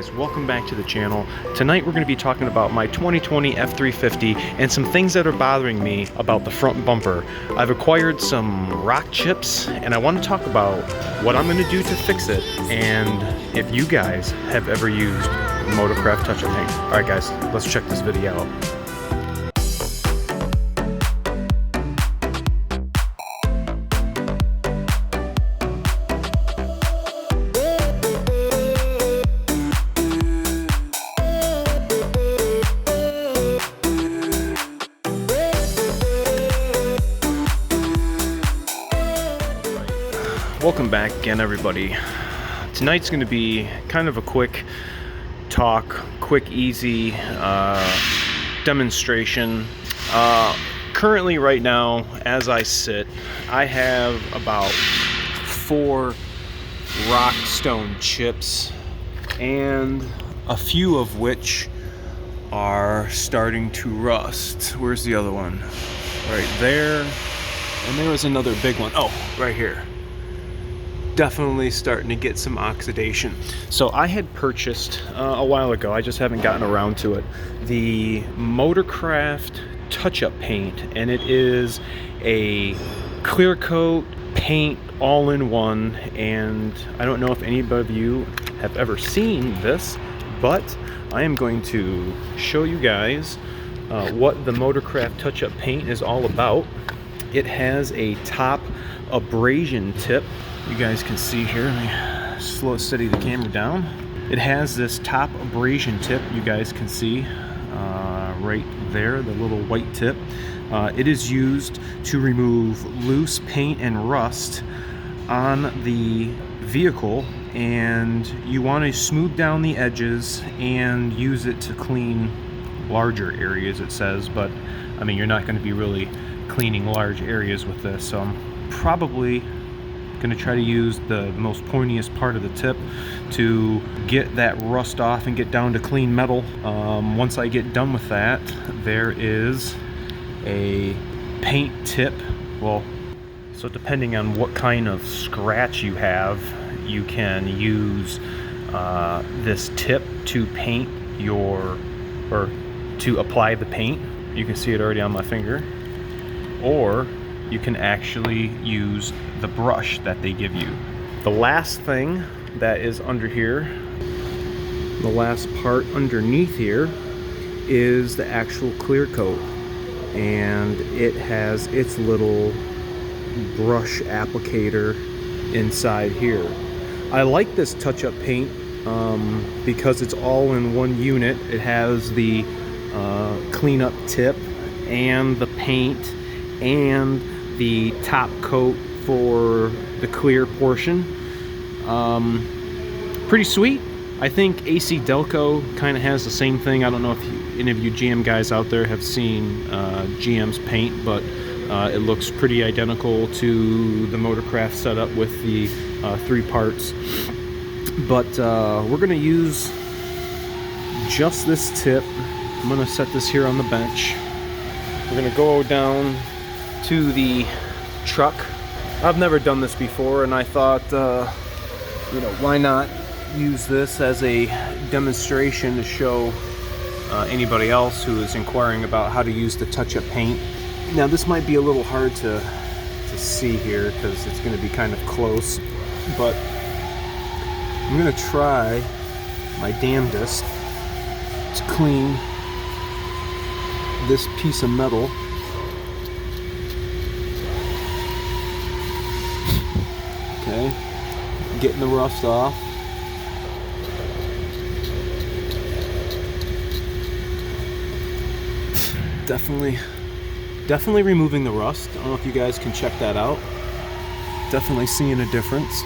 guys, welcome back to the channel. Tonight we're going to be talking about my 2020 F350 and some things that are bothering me about the front bumper. I've acquired some rock chips and I want to talk about what I'm going to do to fix it and if you guys have ever used Motorcraft touch-up paint. Alright guys, let's check this video out. Welcome back again, everybody. Tonight's going to be kind of a quick talk, quick, easy demonstration. Currently, right now, as I sit, I have about 4 rock stone chips, and a few of which are starting to rust. Where's the other one? Right there. And there was another big one. Oh, right here. Definitely starting to get some oxidation. So I had purchased a while ago, I just haven't gotten around to it, the Motorcraft touch-up paint, and it is a clear coat paint all-in-one. And I don't know if any of you have ever seen this, but I am going to show you guys what the Motorcraft touch-up paint is all about. It has a top abrasion tip. You guys can see here, let me steady the camera down. It has this top abrasion tip, you guys can see right there, the little white tip. It is used to remove loose paint and rust on the vehicle, and you want to smooth down the edges and use it to clean larger areas, it says, but I mean, you're not going to be really cleaning large areas with this, so I'm probably going to try to use the most pointiest part of the tip to get that rust off and get down to clean metal. Once I get done with that, there is a paint tip. Well, so depending on what kind of scratch you have, you can use this tip to paint your, or to apply the paint. You can see it already on my finger. Or you can actually use the brush that they give you. The last thing that is under here, the last part underneath here, is the actual clear coat, and it has its little brush applicator inside here. I like this touch-up paint because it's all in one unit. It has the cleanup tip and the paint and the top coat for the clear portion. Pretty sweet. I think AC Delco kind of has the same thing. I don't know if any of you GM guys out there have seen GM's paint, but it looks pretty identical to the Motorcraft setup with the 3 parts. But we're going to use just this tip. I'm going to set this here on the bench. We're going to go down to the truck. I've never done this before, and I thought, you know, why not use this as a demonstration to show anybody else who is inquiring about how to use the touch-up paint. Now, this might be a little hard to see here because it's going to be kind of close, but I'm going to try my damnedest to clean this piece of metal. Okay, getting the rust off. Definitely removing the rust. I don't know if you guys can check that out. Definitely seeing a difference.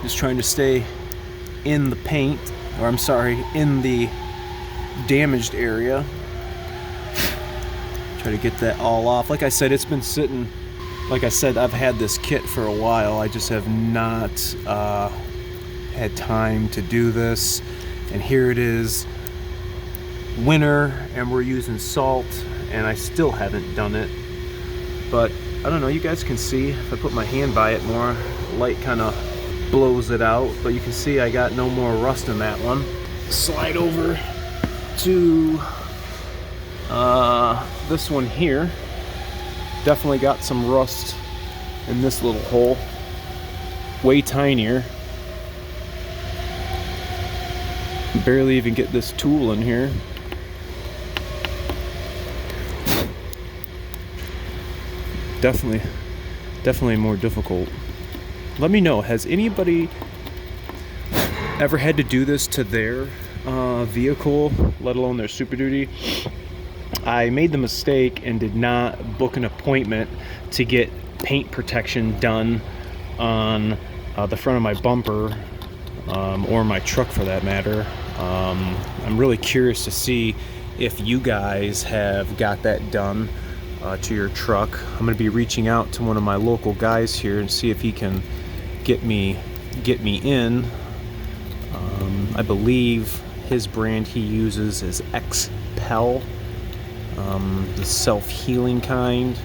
Just trying to stay in the paint, or I'm sorry, in the damaged area. Try to get that all off. Like I said, it's been sitting, like I said, I've had this kit for a while. I just have not had time to do this. And here it is, winter, and we're using salt, and I still haven't done it. But I don't know, you guys can see if I put my hand by it more, light kind of blows it out, but you can see I got no more rust in that one. Slide over to this one here. Definitely got some rust in this little hole, way tinier. Barely even get this tool in here. Definitely more difficult. Let me know, has anybody ever had to do this to their vehicle, let alone their Super Duty? I made the mistake and did not book an appointment to get paint protection done on the front of my bumper, or my truck for that matter. I'm really curious to see if you guys have got that done to your truck. I'm going to be reaching out to one of my local guys here and see if he can get me in. I believe his brand he uses is XPEL, the self-healing kind.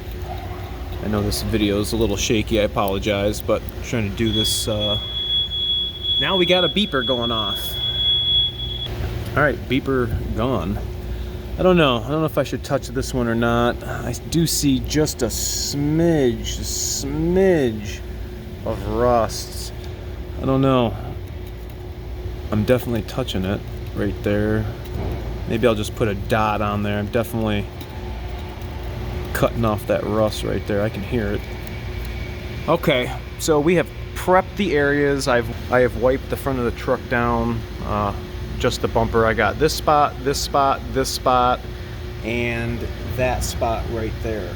I know this video is a little shaky, I apologize, but I'm trying to do this. Now we got a beeper going off. Alright, beeper gone. I don't know if I should touch this one or not. I do see just a smidge of rust. I don't know. I'm definitely touching it right there. Maybe I'll just put a dot on there. I'm definitely cutting off that rust right there. I can hear it. Okay, so we have prepped the areas. I have wiped the front of the truck down. Just the bumper. I got this spot, this spot, this spot, and that spot right there.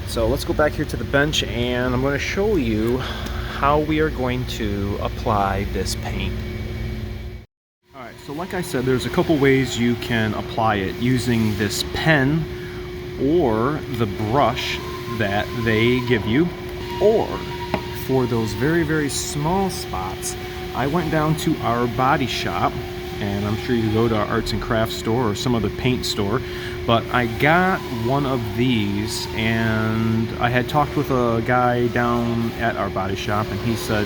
So let's go back here to the bench and I'm going to show you how we are going to apply this paint. Alright, so like I said, there's a couple ways you can apply it, using this pen or the brush that they give you, or for those very small spots, I went down to our body shop, and I'm sure you can go to our arts and crafts store or some other paint store, but I got one of these, and I had talked with a guy down at our body shop, and he said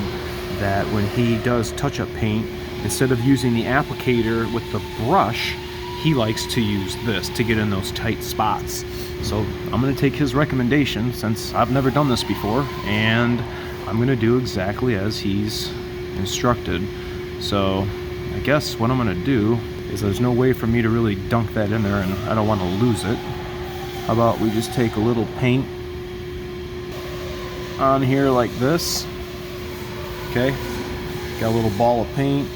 that when he does touch-up paint, instead of using the applicator with the brush, he likes to use this to get in those tight spots. So I'm going to take his recommendation, since I've never done this before, and I'm going to do exactly as he's instructed. So I guess what I'm going to do is, there's no way for me to really dunk that in there and I don't want to lose it. How about we just take a little paint on here like this. Okay, got a little ball of paint.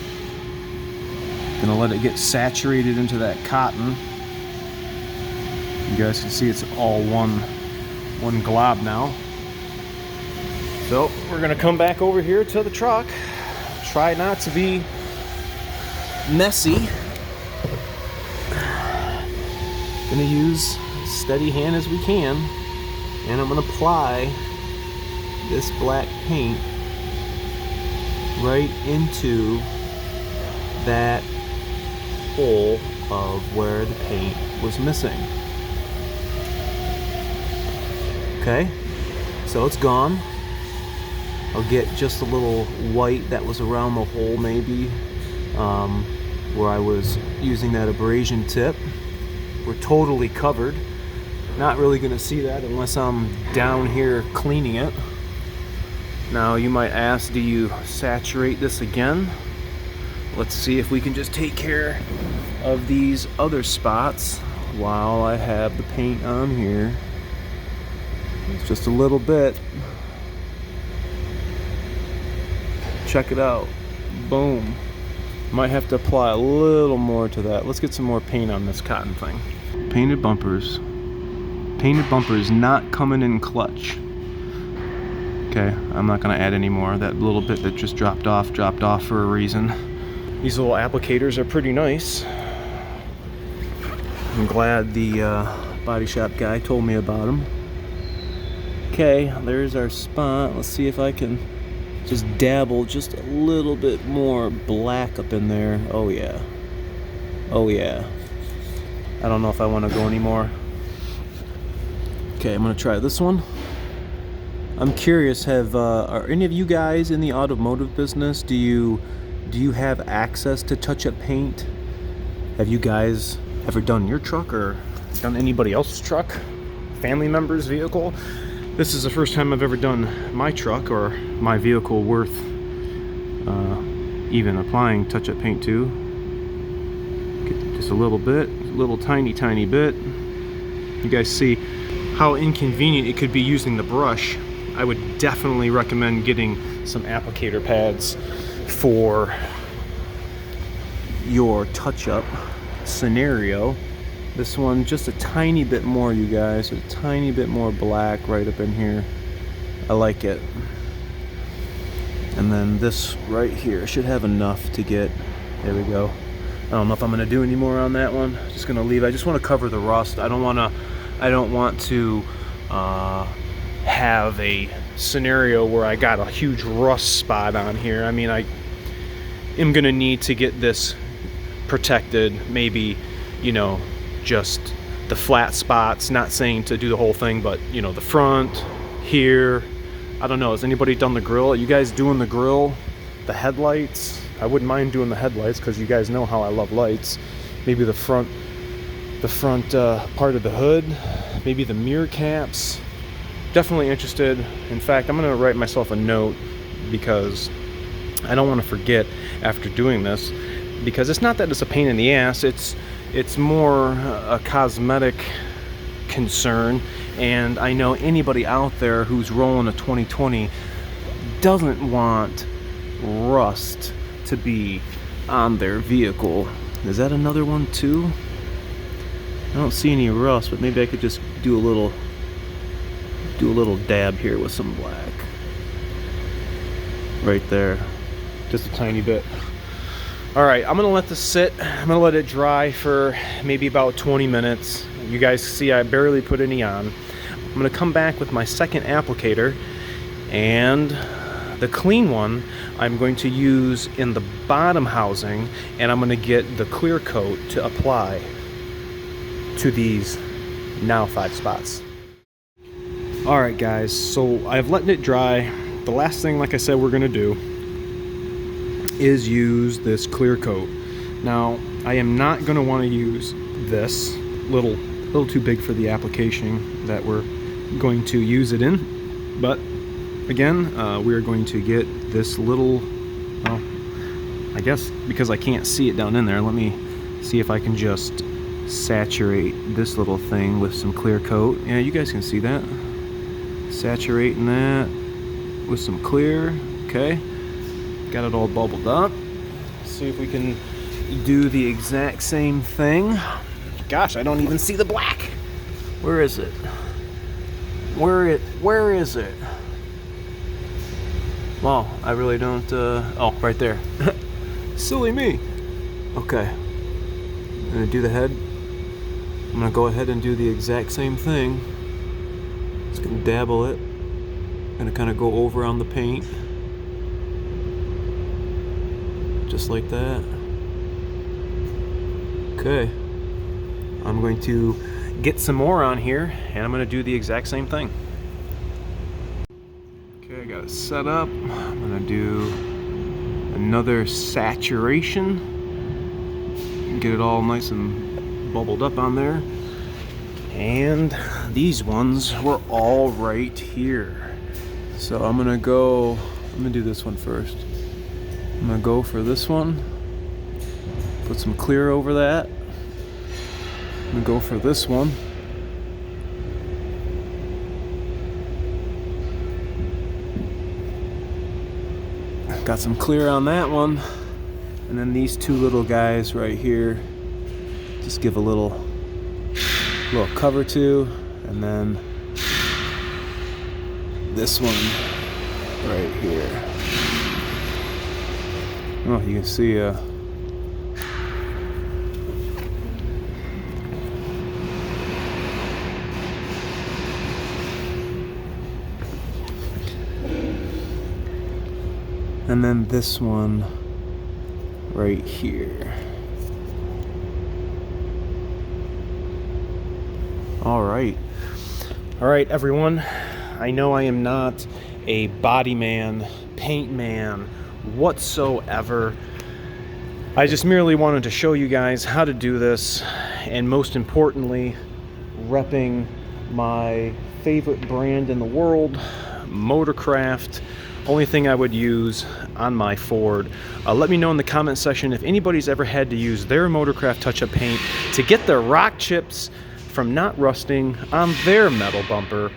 Gonna let it get saturated into that cotton. You guys can see it's all one glob now. So we're gonna come back over here to the truck. Try not to be messy. Gonna use as steady hand as we can, and I'm gonna apply this black paint right into that hole of where the paint was missing. Okay, so it's gone. I'll get just a little white that was around the hole, maybe where I was using that abrasion tip. We're totally covered. Not really gonna see that unless I'm down here cleaning it. Now you might ask, do you saturate this again? Let's see if we can just take care of these other spots while I have the paint on here. It's just a little bit. Check it out. Boom. Might have to apply a little more to that. Let's get some more paint on this cotton thing. Painted bumpers. Painted bumpers not coming in clutch. Okay, I'm not gonna add any more. That little bit that just dropped off for a reason. These little applicators are pretty nice. I'm glad the body shop guy told me about them. Okay, there's our spot. Let's see if I can just dabble just a little bit more black up in there. Oh yeah. Oh yeah. I don't know if I want to go anymore. Okay, I'm gonna try this one. I'm curious, are any of you guys in the automotive business, do you have access to touch-up paint? Have you guys ever done your truck or done anybody else's truck? Family member's vehicle? This is the first time I've ever done my truck or my vehicle worth even applying touch-up paint to. Just a little bit, a little tiny bit. You guys see how inconvenient it could be using the brush. I would definitely recommend getting some applicator pads for your touch-up scenario. This one just a tiny bit more, you guys, a tiny bit more black right up in here. I like it. And then this right here should have enough to get, there we go. I don't know if I'm gonna do any more on that one. Just gonna leave. I just want to cover the rust. I don't want to have a scenario where I got a huge rust spot on here. I mean, I am gonna need to get this protected, maybe, you know, just the flat spots, not saying to do the whole thing, but you know, the front here. I don't know, has anybody done the grill? Are you guys doing the grill? The headlights? I wouldn't mind doing the headlights because you guys know how I love lights. Maybe the front part of the hood, maybe the mirror caps. Definitely interested. In fact, I'm gonna write myself a note because I don't want to forget after doing this, because it's not that it's a pain in the ass, it's more a cosmetic concern. And I know anybody out there who's rolling a 2020 doesn't want rust to be on their vehicle. Is that another one too? I don't see any rust, but maybe I could just do a little dab here with some black right there, just a tiny bit. All right, I'm gonna let this sit. I'm gonna let it dry for maybe about 20 minutes. You guys see I barely put any on. I'm gonna come back with my second applicator, and the clean one I'm going to use in the bottom housing, and I'm gonna get the clear coat to apply to these now 5 spots. All right guys, so I've let it dry. The last thing, like I said, we're gonna do is use this clear coat. Now, I am not gonna wanna use this, little too big for the application that we're going to use it in. But again, we're going to get this little, well, I guess because I can't see it down in there, let me see if I can just saturate this little thing with some clear coat. Yeah, you guys can see that. Saturating that with some clear. Okay, got it all bubbled up. See if we can do the exact same thing. Gosh, I don't even see the black. Where is it? Where is it? Well, I really don't, oh, right there. Silly me. Okay, I'm gonna do the head. I'm gonna go ahead and do the exact same thing. Just gonna dabble it. Gonna kind of go over on the paint. Just like that. Okay. I'm going to get some more on here, and I'm gonna do the exact same thing. Okay, I got it set up. I'm gonna do another saturation. Get it all nice and bubbled up on there. And these ones were all right here. So I'm gonna do this one first. I'm gonna go for this one. Put some clear over that. I'm gonna go for this one. Got some clear on that one. And then these two little guys right here, just give a little cover to. And then this one right here. Oh, you can see and then this one right here. All right everyone, I know I am not a body man, paint man whatsoever. I just merely wanted to show you guys how to do this, and most importantly, repping my favorite brand in the world, Motorcraft. Only thing I would use on my Ford. Let me know in the comment section if anybody's ever had to use their Motorcraft touch-up paint to get their rock chips from not rusting on their metal bumper.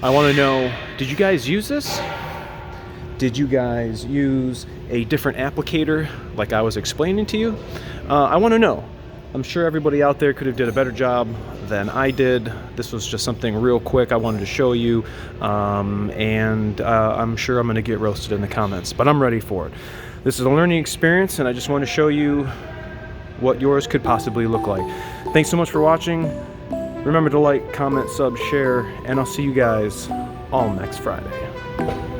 I want to know, did you guys use this? Did you guys use a different applicator like I was explaining to you? I want to know. I'm sure everybody out there could have did a better job than I did. This was just something real quick I wanted to show you, and I'm sure I'm going to get roasted in the comments, but I'm ready for it. This is a learning experience, and I just want to show you what yours could possibly look like. Thanks so much for watching. Remember to like, comment, sub, share, and I'll see you guys all next Friday.